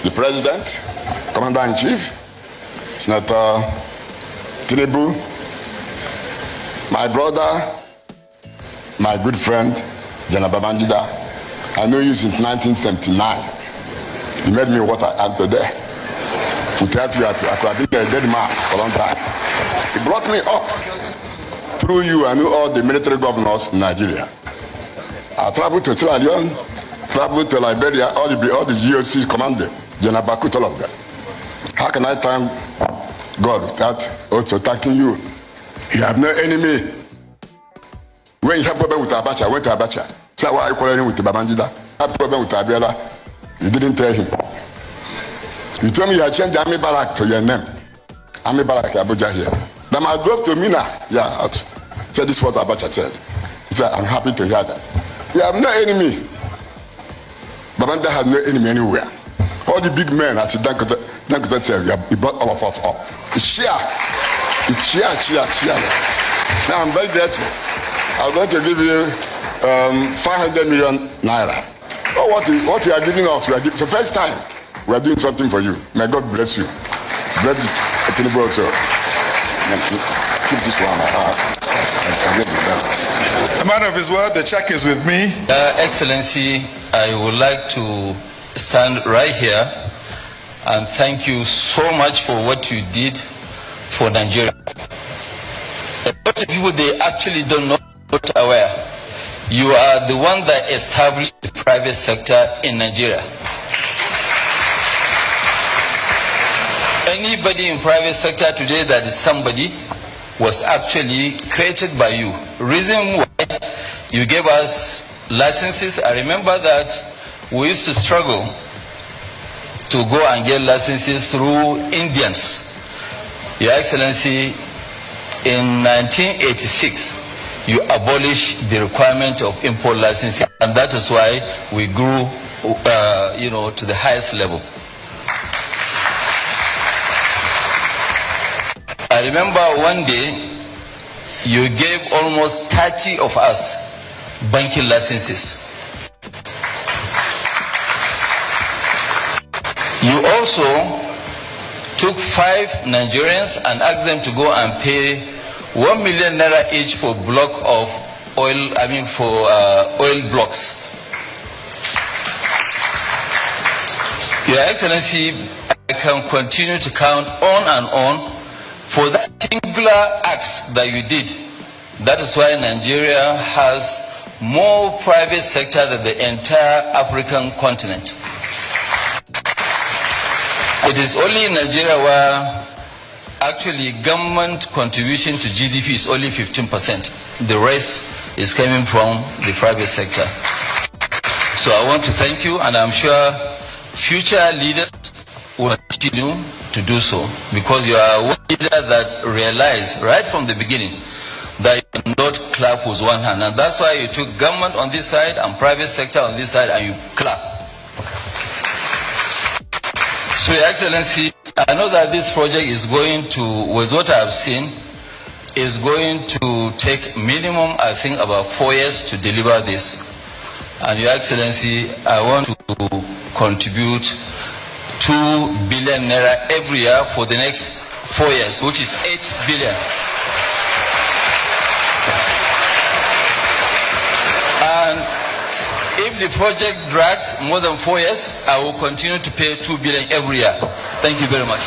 the President, Commander-in-Chief, Senator Tinubu, my brother, my good friend, General Babangida. I know you since 1979. You made me what I am today. Without you, I could have been a dead man for a long time. He brought me up. Through you, I knew all the military governors in Nigeria. I traveled to Sierra Leone, traveled to Liberia, all the GOCs commanded, General Bakut, all of them. How can I thank God without also thanking you? You have no enemy. When you have problem with Abacha, I went to Abacha. Say, why are you quarreling with Babangida? I have problem with Abiola. You didn't tell him. You told me you had changed the army barrack to your name. Army barrack Abuja here. Then I drove to Mina. Yeah, out. Said this is what Abacha said. He said, I'm happy to hear that. You have no enemy. Babangida has no enemy anywhere. All the big men, as he said, he brought all of us up. It's sheer. Now I'm very grateful. I'm going to give you 500 million naira. Oh, what you are giving us, it's the first time we are doing something for you. May God bless you. Bless you. Tinubu also. Keep this one. A man of his word, the check is with me. Excellency, I would like to stand right here and thank you so much for what you did for Nigeria. A lot of people, they actually don't know, not aware. You are the one that established the private sector in Nigeria. Anybody in private sector today that is somebody was actually created by you. Reason why you gave us licenses, I remember that we used to struggle to go and get licenses through Indians. Your Excellency, in 1986, you abolished the requirement of import licensing, and that is why we grew, to the highest level. I remember one day you gave almost 30 of us banking licenses. You also took 5 Nigerians and asked them to go and pay 1 million naira each for block of oil, oil blocks. Your Excellency, I can continue to count on and on for the singular acts that you did. That is why Nigeria has more private sector than the entire African continent. It is only in Nigeria where actually government contribution to GDP is only 15%. The rest is coming from the private sector. So I want to thank you, and I'm sure future leaders will continue to do so, because you are one leader that realized right from the beginning that you cannot clap with one hand, and that's why you took government on this side and private sector on this side and you clap. So Your Excellency, I know that this project is going to, with what I have seen, is going to take minimum, I think, about 4 years to deliver this. And Your Excellency, I want to contribute 2 billion naira every year for the next 4 years, which is 8 billion. And if the project drags more than 4 years, I will continue to pay 2 billion every year. Thank you very much.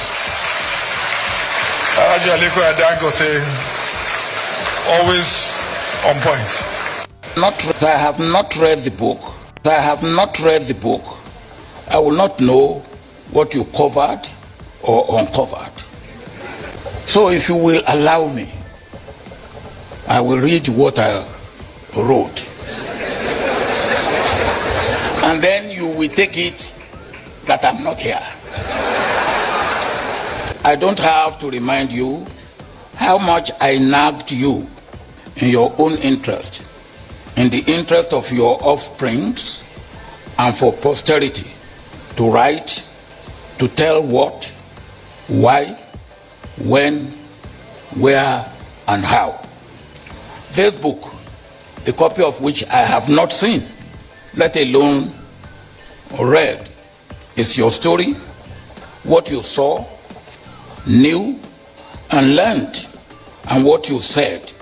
Always on point. I have not read the book. I will not know what you covered or uncovered. So if you will allow me, I will read what I wrote. And then you will take it that I'm not here. I don't have to remind you how much I nagged you in your own interest, in the interest of your offsprings, and for posterity, to write, to tell what, why, when, where, and how. This book, the copy of which I have not seen, let alone read, It's your story, what you saw, knew, and learned, and what you said,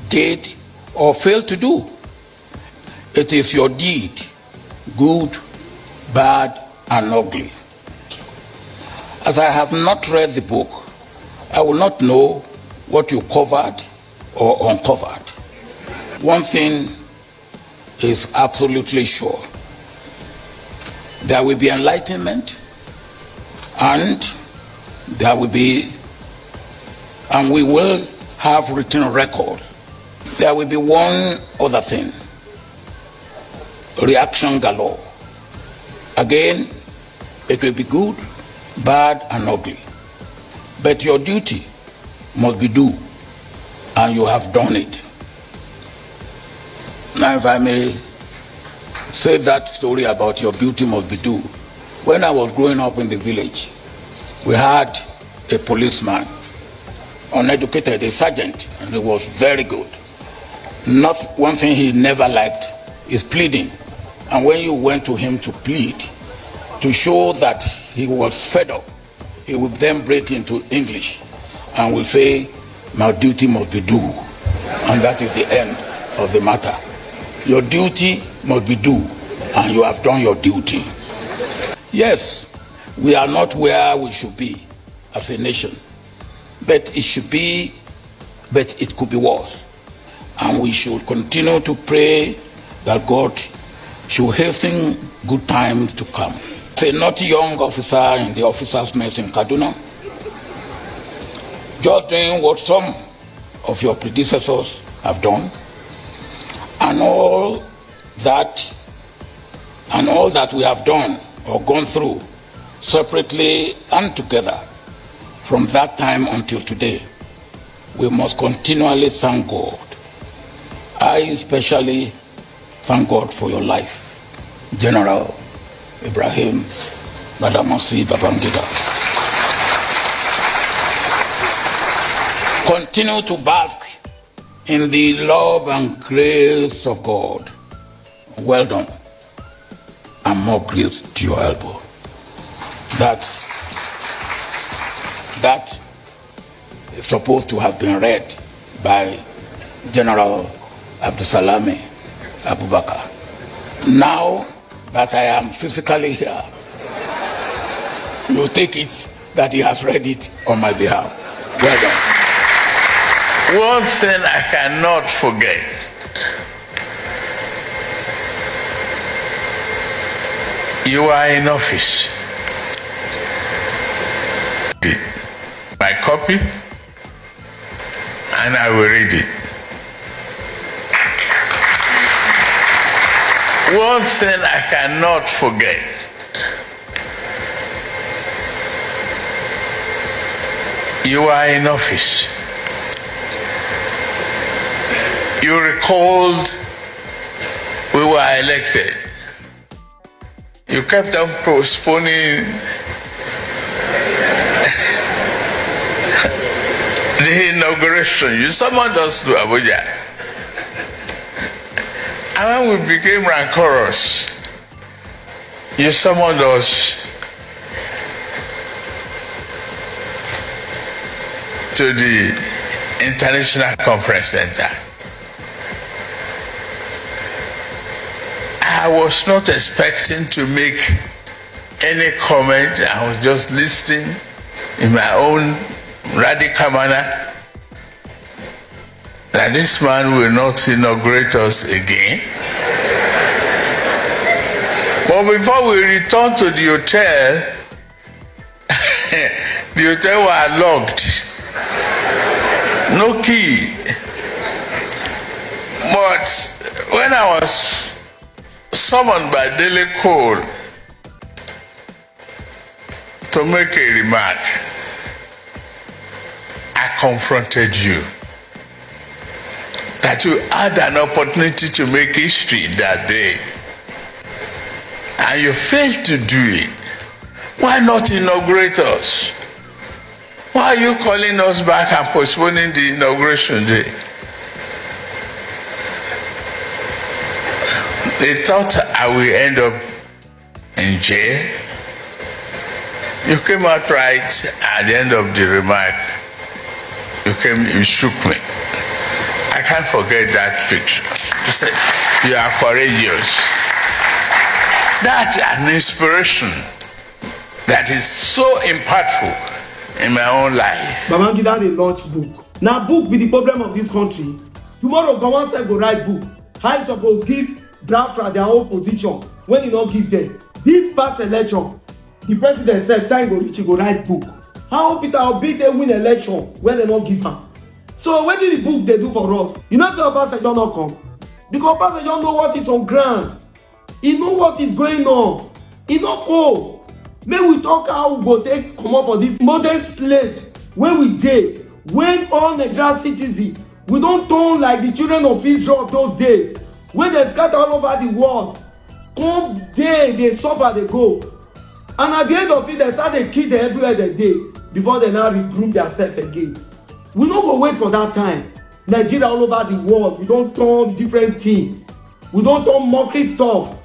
did, or failed to do. It is your deed, good, bad, and ugly. As I have not read the book, I will not know what you covered or uncovered. One thing is absolutely sure. There will be enlightenment, and we will have written record. There will be one other thing. Reaction galore. Again, it will be good, bad, and ugly. But your duty must be due, and you have done it. Now, if I may say that story about your duty must be due. When I was growing up in the village, we had a policeman, uneducated, a sergeant, and he was very good. Not one thing he never liked is pleading. And when you went to him to plead, to show that he was fed up, he would then break into English and will say, my duty must be due. And that is the end of the matter. Your duty must be due, and you have done your duty. Yes, we are not where we should be as a nation, but it could be worse. And we should continue to pray that God should hasten good times to come. Say, not a young officer in the officers' mess in Kaduna, just doing what some of your predecessors have done, and all that we have done or gone through separately and together from that time until today. We must continually thank God. I especially thank God for your life, General Ibrahim Badamasi Babangida. Continue to bask in the love and grace of God. Well done. And more grace to your elbow. That is supposed to have been read by General Abdusalami Abubakar. Now that I am physically here, you take it that he has read it on my behalf. Well done. One thing I cannot forget. You are in office. My copy, and I will read it. One thing I cannot forget. You are in office. You recalled we were elected. You kept on postponing the inauguration. You summoned us to Abuja. And when we became rancorous, you summoned us to the International Conference Center. I was not expecting to make any comment. I was just listening in my own radical manner that this man will not inaugurate us again. But before we returned to the hotel, the hotel was locked. No key. But when I was summoned by Daily Cole to make a remark, I confronted you. That you had an opportunity to make history that day, and you failed to do it. Why not inaugurate us? Why are you calling us back and postponing the inauguration day? They thought I will end up in jail. You came out right at the end of the remark. You shook me. I can't forget that picture. You said, you are courageous. That's an inspiration that is so impactful in my own life. Babangida dey launch book. Now book be the problem of this country. Tomorrow government side go write book. How e suppose give Biafra their own position when e no give them. This past election, the president sef time go reach, he go write book. How Peter Obi dey win election when they no give am? So wetin the book dey do for us? You know say Obasanjo no come because Obasanjo know what is on ground. He know what is going on. He no go. Make we talk how we go take comot for this modern slave wey we dey, when all Nigerian citizens we don turn like the children of Israel of those days, when they scatter all over the world, come dey suffer dey go, and at the end of it they start dey kill them everywhere they dey before they now regroom themselves again. We no go wait for that time. Nigeria all over the world, we don turn different thing, we don turn mockery stuff.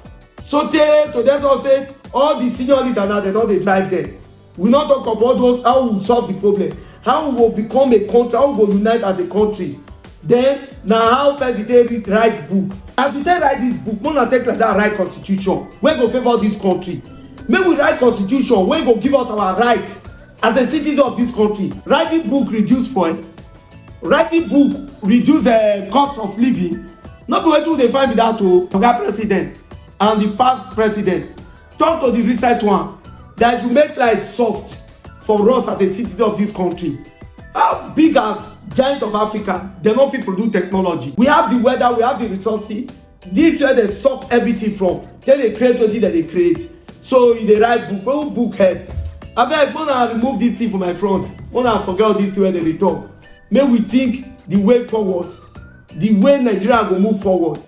So tey to them all say all the senior leaders now they don dey drive them. We no talk of all those how we solve the problem, how we go become a country, how we go unite as a country. Then na how president write book. As we take write this book, we no take like that write constitution wey go favour this country. Make we write constitution wey go give us our rights as a citizen of this country. Writing book reduce fuel, writing book reduce cost of living. No be wetin we dey find be that o. Oga president and the past president talk to the recent one that you make life soft for us as a citizen of this country. How big as giant of Africa, they no fit produce technology. We have the weather, we have the resources. This where they suck everything from. Then they create wetin that they create. So you dey write book, wey book help. Abeg, wanna remove this thing from my front. Wanna forget all this thing wey they talk. Make we think the way forward, the way Nigeria go move forward.